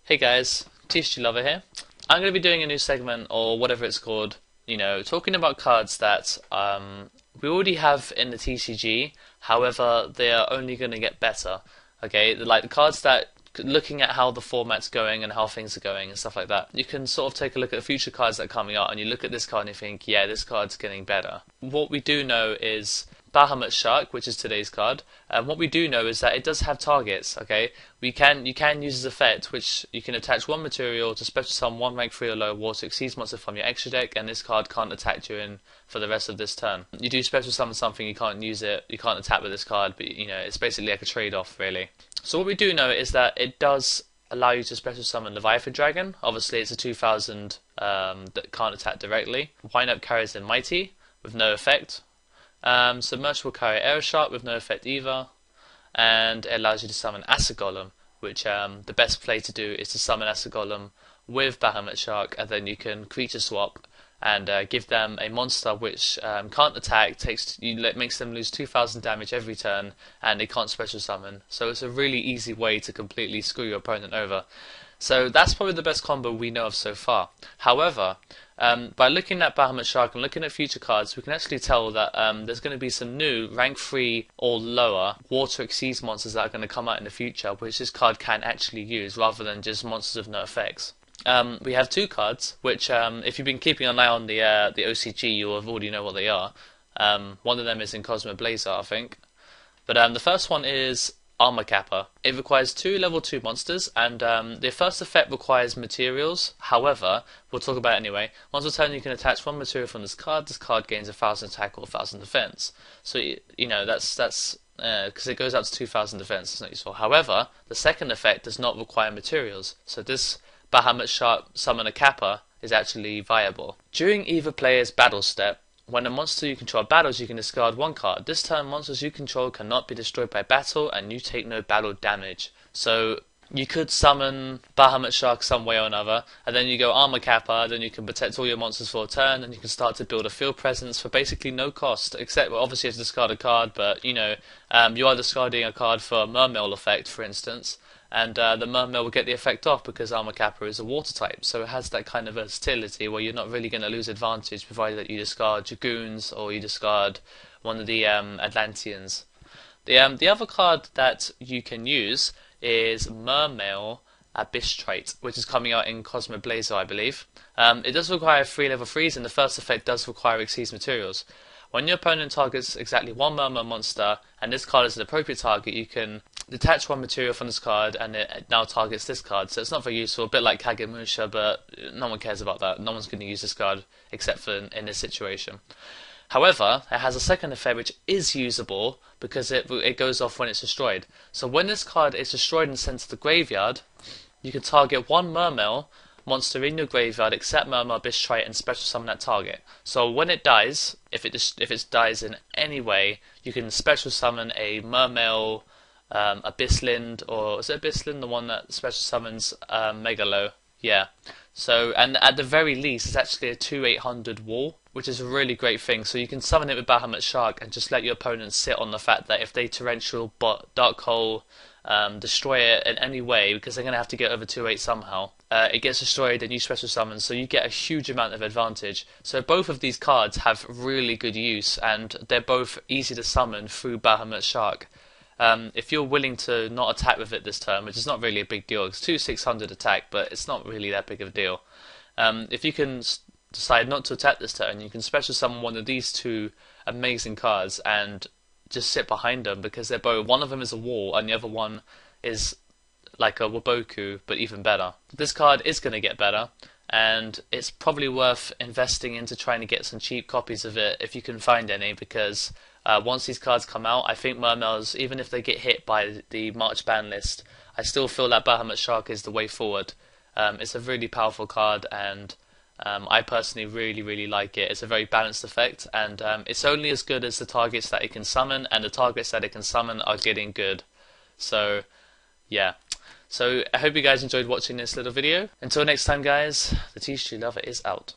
Hey guys, TCG Lover here. I'm going to be doing a new segment, or whatever it's called, talking about cards that we already have in the TCG, however, they are only going to get better. Okay, like the cards that, looking at how the format's going and how things are going and stuff like that, you can sort of take a look at the future cards that are coming out, and you look at this card and you think, yeah, this card's getting better. What we do know is Bahamut Shark, which is today's card. What we do know is that it does have targets. Okay, you can use this effect, which you can attach one material to special summon one rank 3 or lower water exceeds monster from your extra deck, and this card can't attack you in for the rest of this turn. You do special summon something, you can't use it, you can't attack with this card, but it's basically like a trade-off, really. So what we do know is that it does allow you to special summon Leviathan Dragon. Obviously, it's a 2000 that can't attack directly. Wind Up carries in Mighty with no effect. Submersible carry Air Shark with no effect either, and it allows you to summon Acid Golem, which the best play to do is to summon Acid Golem with Bahamut Shark, and then you can creature swap and give them a monster which can't attack, makes them lose 2000 damage every turn, and they can't special summon. So it's a really easy way to completely screw your opponent over. So that's probably the best combo we know of so far. However, by looking at Bahamut Shark and looking at future cards, we can actually tell that there's going to be some new rank 3 or lower water exceeds monsters that are going to come out in the future, which this card can actually use rather than just monsters with no effects. We have two cards, which if you've been keeping an eye on the OCG, you'll have already know what they are. One of them is in Cosmo Blazer, I think. But the first one is Armor Kappa. It requires 2 level 2 monsters, and the first effect requires materials. However, we'll talk about it anyway. Once a turn, you can attach one material from this card. This card gains 1000 attack or 1000 defense. So that's because it goes up to 2000 defense. It's not useful. However, the second effect does not require materials. So this Bahamut Shark Summoner Kappa is actually viable. During either player's battle step, when a monster you control battles, you can discard one card. This turn, monsters you control cannot be destroyed by battle, and you take no battle damage. So you could summon Bahamut Shark some way or another, and then you go Armor Kappa, then you can protect all your monsters for a turn, and you can start to build a field presence for basically no cost, except, well, obviously you have to discard a card, but you are discarding a card for a Mermail effect, for instance, and the Mermail will get the effect off because Armor Kappa is a water type, so it has that kind of versatility where you're not really going to lose advantage provided that you discard your goons or you discard one of the Atlanteans. The other card that you can use is Mermail Abysstrite, which is coming out in Cosmo Blazer, I believe. It does require 3 level 3s, and the first effect does require exceeds materials. When your opponent targets exactly one Mermail monster, and this card is an appropriate target, you can detach one material from this card, and it now targets this card. So it's not very useful, a bit like Kagemusha, but no one cares about that. No one's going to use this card except for in this situation. However, it has a second effect which is usable because it goes off when it's destroyed. So when this card is destroyed and sent to the graveyard, you can target one Mermail monster in your graveyard except Mermail Abysstrite and special summon that target. So when it dies, if it dies in any way, you can special summon a Mermail Abysslind, or is it Abysslind, the one that special summons Megalo? Yeah. So, and at the very least, it's actually a 2/800 wall, which is a really great thing. So you can summon it with Bahamut Shark and just let your opponent sit on the fact that if they torrential dark hole destroy it in any way, because they're going to have to get over 2/8 somehow, it gets destroyed and you special summon, so you get a huge amount of advantage. So both of these cards have really good use, and they're both easy to summon through Bahamut Shark. If you're willing to not attack with it this turn, which is not really a big deal, it's 2/600 attack, but it's not really that big of a deal. If you can decide not to attack this turn, you can special summon one of these two amazing cards and just sit behind them, because they're both, one of them is a wall and the other one is like a Waboku, but even better. This card is going to get better, and it's probably worth investing into trying to get some cheap copies of it if you can find any, because once these cards come out, I think Mermails, even if they get hit by the March ban list, I still feel that Bahamut Shark is the way forward. It's a really powerful card, and I personally really like it. It's a very balanced effect, and it's only as good as the targets that it can summon, and the targets that it can summon are getting good. So yeah. So I hope you guys enjoyed watching this little video. Until next time guys, the TCG Lover is out.